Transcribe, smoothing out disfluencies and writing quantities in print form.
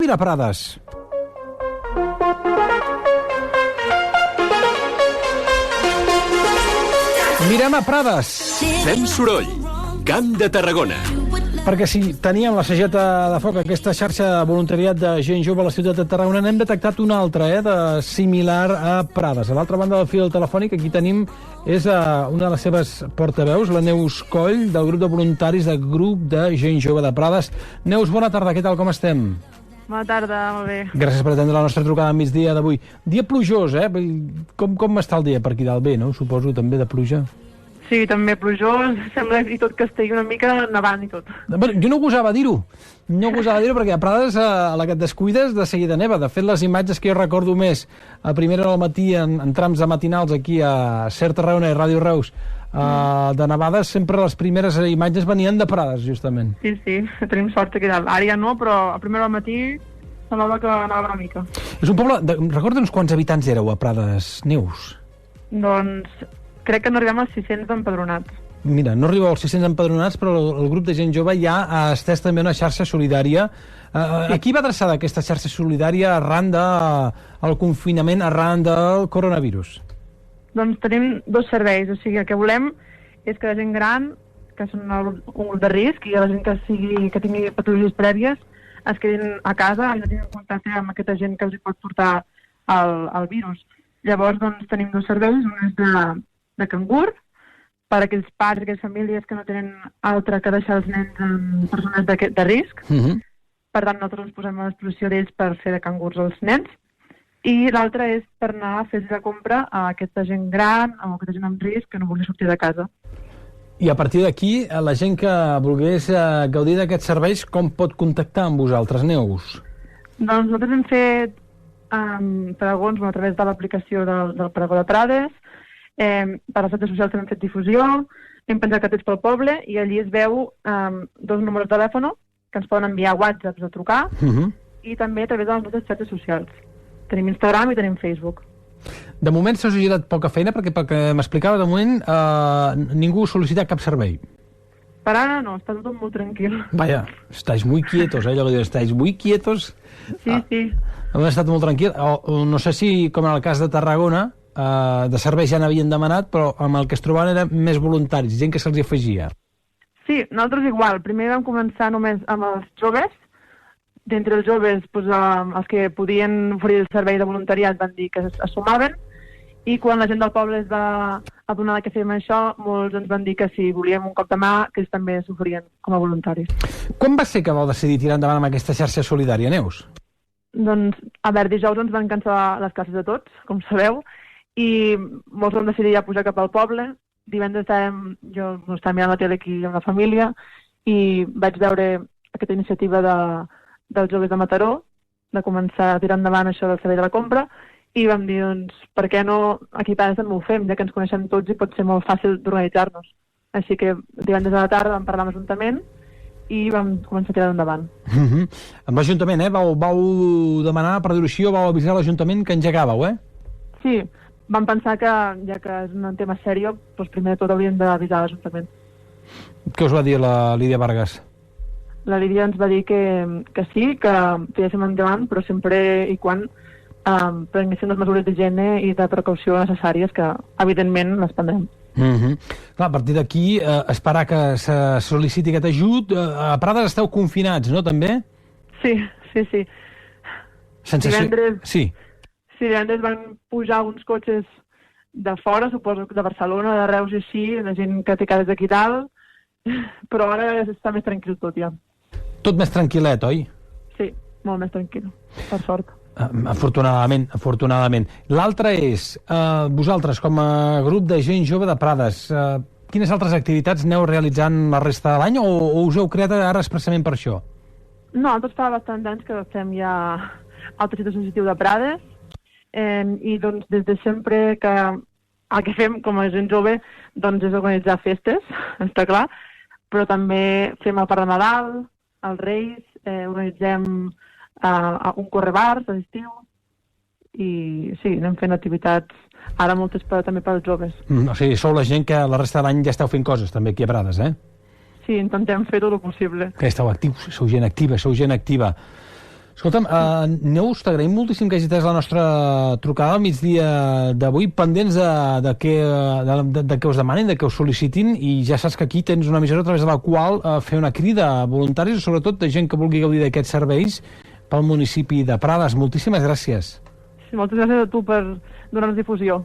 respira, Prades. Mirem a Prades. Fem soroll. Camp de Tarragona. Perquè si teníem la sageta de foc, aquesta xarxa de voluntariat de gent jove a la ciutat de Tarragona, n'hem detectat una altra, de similar a Prades. A l'altra banda del fil telefònic, aquí tenim, és una de les seves portaveus, la Neus Coll, del grup de voluntaris del grup de gent jove de Prades. Neus, bona tarda, què tal, com estem? Bona tarda, molt bé. Gràcies per atendre la nostra trucada al migdia d'avui. Dia plujós, Com està el dia per aquí dalt? Bé, no? Suposo, també de pluja. Sí, també plujós, sembla i tot que estigui una mica nevant i tot. Jo no gosava dir-ho. No gosava dir-ho perquè a Prades, a la que et descuides, de seguida neva. De fet, les imatges que jo recordo més a primera hora del matí en trams de matinals aquí a Ser Tarragona i Ràdio Reus de nevades, sempre les primeres imatges venien de Prades, justament. Sí, tenim sort aquí dalt. Ara ja no, però a primera hora del matí semblava que anava una mica. És un poble... Recorda'ns quants habitants éreu a Prades, Neus? Doncs crec que no arribem als 600 empadronats. Mira, no arribeu als 600 empadronats, però el grup de gent jove ja ha estès també una xarxa solidària. A qui va adreçada aquesta xarxa solidària arran del confinament, arran del coronavirus? Doncs tenim dos serveis, o sigui, el que volem és que la gent gran, que són un grup de risc, i la gent que tingui patologies prèvies, es quedin a casa i no tinguin contacte amb aquesta gent que els hi pot portar el virus. Llavors, doncs, tenim dos serveis, un és de cangur, per a aquells pares, aquelles famílies que no tenen altre que deixar els nens amb persones de risc. Per tant, nosaltres ens posem a disposició d'ells per fer de cangurs als nens. I l'altre és per anar a fer la compra a aquesta gent gran, a aquesta gent amb risc que no vulgui sortir de casa. I a partir d'aquí, la gent que volgués gaudir d'aquests serveis, com pot contactar amb vosaltres, Neus? Doncs nosaltres hem fet pregons a través de l'aplicació del Pregó de Prades. Per les xarxes socials també hem fet difusió, hem penjat cartells pel poble i allí es veu dos números de telèfon que ens poden enviar whatsapps o trucar i també a través de les nostres xarxes socials. Tenim Instagram i tenim Facebook. De moment s'ha generat poca feina perquè pel que m'explicava, de moment ningú sol·licita cap servei. Per ara no, està tot molt tranquil. Vaya, estáis muy quietos, allò que diu, estáis muy quietos. Sí. Hem estat molt tranquil. No sé si, com en el cas de Tarragona, de serveis ja n'havien demanat, però amb el que es trobaven eren més voluntaris, gent que se'ls afegia. Sí, nosaltres igual. Primer vam començar només amb els joves. D'entre els joves, els que podien oferir el servei de voluntariat van dir que es sumaven, i quan la gent del poble es va adonar que fèiem això, molts ens van dir que si volíem un cop de mà, que ells també s'oferien com a voluntaris. Quan va ser que vau decidir tirar endavant amb aquesta xarxa solidària, Neus? Doncs, dijous ens van cancel·lar les classes de tots, com sabeu, i molts vam decidir ja pujar cap al poble. Divendres jo estava mirant la tele aquí amb la família i vaig veure aquesta iniciativa dels joves de Mataró, de començar a tirar endavant això del servei de la compra, i vam dir, doncs, per què no aquí a Prades també ho fem, ja que ens coneixem tots i pot ser molt fàcil d'organitzar-nos. Així que divendres a la tarda vam parlar amb l'Ajuntament i vam començar a tirar endavant. Amb l'Ajuntament, vau demanar per dir-ho, vau avisar l'Ajuntament que engegàveu, Sí, vam pensar que, ja que és un tema seriós, doncs primer de tot hauríem d'avisar l'Ajuntament. Què us va dir la Lídia Vargas? La Lídia ens va dir que sí, que tiréssim endavant, però sempre i quan prenguéssim les mesures d'higiene i de precaució necessàries, que evidentment les prendrem. Clar, a partir d'aquí, esperar que se sol·liciti aquest ajut. A Prades esteu confinats, no, també? Sí. Divendres... Sí, divendres van pujar uns cotxes de fora, suposo de Barcelona, de Reus i així, la gent que té cases d'aquí dalt, però ara està més tranquil tot ja. Tot més tranquil·let, oi? Sí, molt més tranquil, per sort. Afortunadament. L'altre és, vosaltres, com a grup de gent jove de Prades, quines altres activitats aneu realitzant la resta de l'any o us heu creat ara expressament per això? No, nosaltres fa bastants anys que fem ja el teixit associatiu de Prades i doncs des de sempre que el que fem com a gent jove doncs és organitzar festes, està clar, però també fem el Parc de Nadal, els Reis, organitzem un correbars a l'estiu i sí, anem fent activitats ara moltes també pels joves. O sigui, sou la gent que la resta de l'any ja esteu fent coses també aquí a Prades, Sí, intentem fer tot el possible. Que esteu actius, sou gent activa. Escolta'm, Neus, t'agraïm moltíssim que hagi atès la nostra trucada al migdia d'avui, pendents de que us demanin, de que us sol·licitin, i ja saps que aquí tens una emissora a través de la qual fer una crida a voluntaris, sobretot de gent que vulgui gaudir d'aquests serveis pel municipi de Prades. Moltíssimes gràcies. Sí, moltes gràcies a tu per donar-nos difusió.